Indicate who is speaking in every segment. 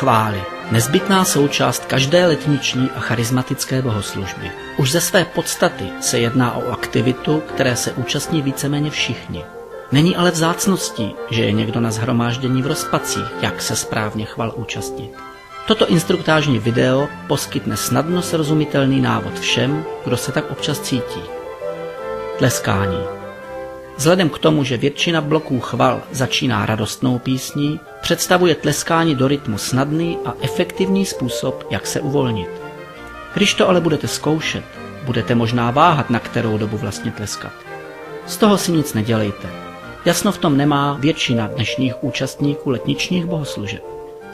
Speaker 1: chvály. Nezbytná součást každé letniční a charismatické bohoslužby. Už ze své podstaty se jedná o aktivitu, které se účastní víceméně všichni. Není ale vzácností, že je někdo na shromáždění v rozpacích, jak se správně chval účastnit. Toto instruktážní video poskytne snadno srozumitelný návod všem, kdo se tak občas cítí. Tleskání. Vzhledem k tomu, že většina bloků chval začíná radostnou písní, představuje tleskání do rytmu snadný a efektivní způsob, jak se uvolnit. Když to ale budete zkoušet, budete možná váhat, na kterou dobu vlastně tleskat. Z toho si nic nedělejte. Jasno v tom nemá většina dnešních účastníků letničních bohoslužeb.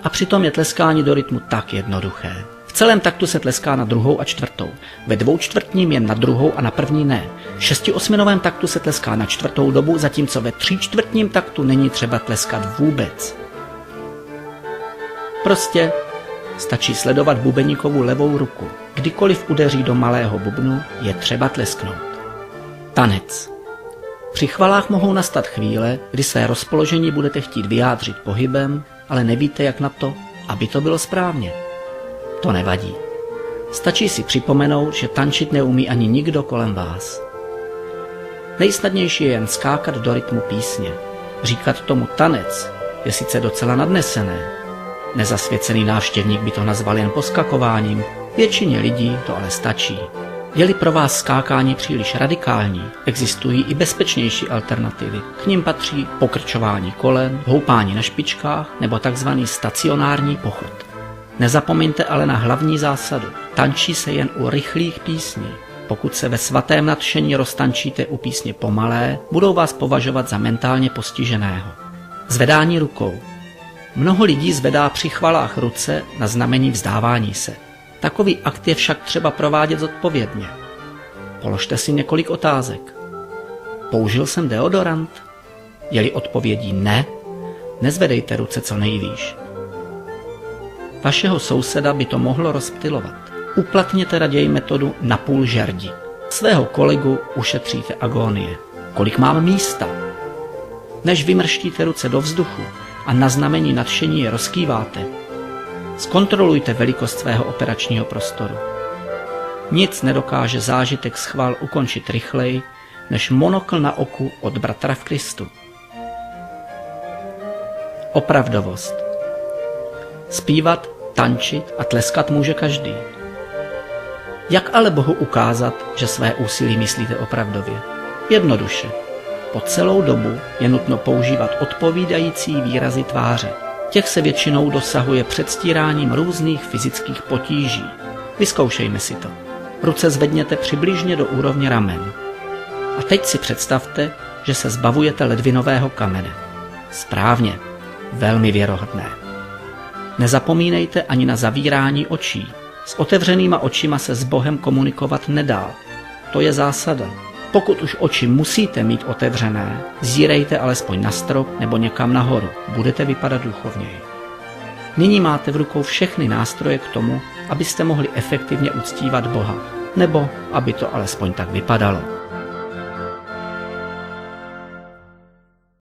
Speaker 1: A přitom je tleskání do rytmu tak jednoduché. V celém taktu se tleská na druhou a čtvrtou. Ve dvoučtvrtním jen na druhou a na první ne. V 6/8 taktu se tleská na čtvrtou dobu, zatímco ve 3/4 taktu není třeba tleskat vůbec. Prostě stačí sledovat bubeníkovu levou ruku. Kdykoliv udeří do malého bubnu, je třeba tlesknout. Tanec. Při chvalách mohou nastat chvíle, kdy své rozpoložení budete chtít vyjádřit pohybem, ale nevíte, jak na to, aby to bylo správně. To nevadí. Stačí si připomenout, že tančit neumí ani nikdo kolem vás. Nejsnadnější je jen skákat do rytmu písně. Říkat tomu tanec je sice docela nadnesené. Nezasvěcený návštěvník by to nazval jen poskakováním, většině lidí to ale stačí. Je-li pro vás skákání příliš radikální, existují i bezpečnější alternativy. K nim patří pokrčování kolen, houpání na špičkách nebo tzv. Stacionární pochod. Nezapomeňte ale na hlavní zásadu. Tančí se jen u rychlých písní. Pokud se ve svatém nadšení roztančíte u písně pomalé, budou vás považovat za mentálně postiženého. Zvedání rukou. Mnoho lidí zvedá při chvalách ruce na znamení vzdávání se. Takový akt je však třeba provádět zodpovědně. Položte si několik otázek. Použil jsem deodorant? Je-li odpovědí ne, nezvedejte ruce co nejvýš. Vašeho souseda by to mohlo rozptylovat. Uplatněte raději metodu na půl žerdi. Svého kolegu ušetříte agónie. Kolik mám místa? Než vymrštíte ruce do vzduchu a na znamení nadšení je rozkýváte, zkontrolujte velikost svého operačního prostoru. Nic nedokáže zážitek z chval ukončit rychleji, než monokl na oku od bratra v Kristu. Opravdovost. Zpívat, tančit a tleskat může každý. Jak ale Bohu ukázat, že své úsilí myslíte opravdově? Jednoduše. Po celou dobu je nutno používat odpovídající výrazy tváře. Těch se většinou dosahuje předstíráním různých fyzických potíží. Vyzkoušejme si to. Ruce zvedněte přibližně do úrovně ramen. A teď si představte, že se zbavujete ledvinového kamene. Správně, velmi věrohodné. Nezapomínejte ani na zavírání očí. S otevřenýma očima se s Bohem komunikovat nedá. To je zásada. Pokud už oči musíte mít otevřené, zírejte alespoň na strop nebo někam nahoru. Budete vypadat duchovněji. Nyní máte v rukou všechny nástroje k tomu, abyste mohli efektivně uctívat Boha. Nebo aby to alespoň tak vypadalo.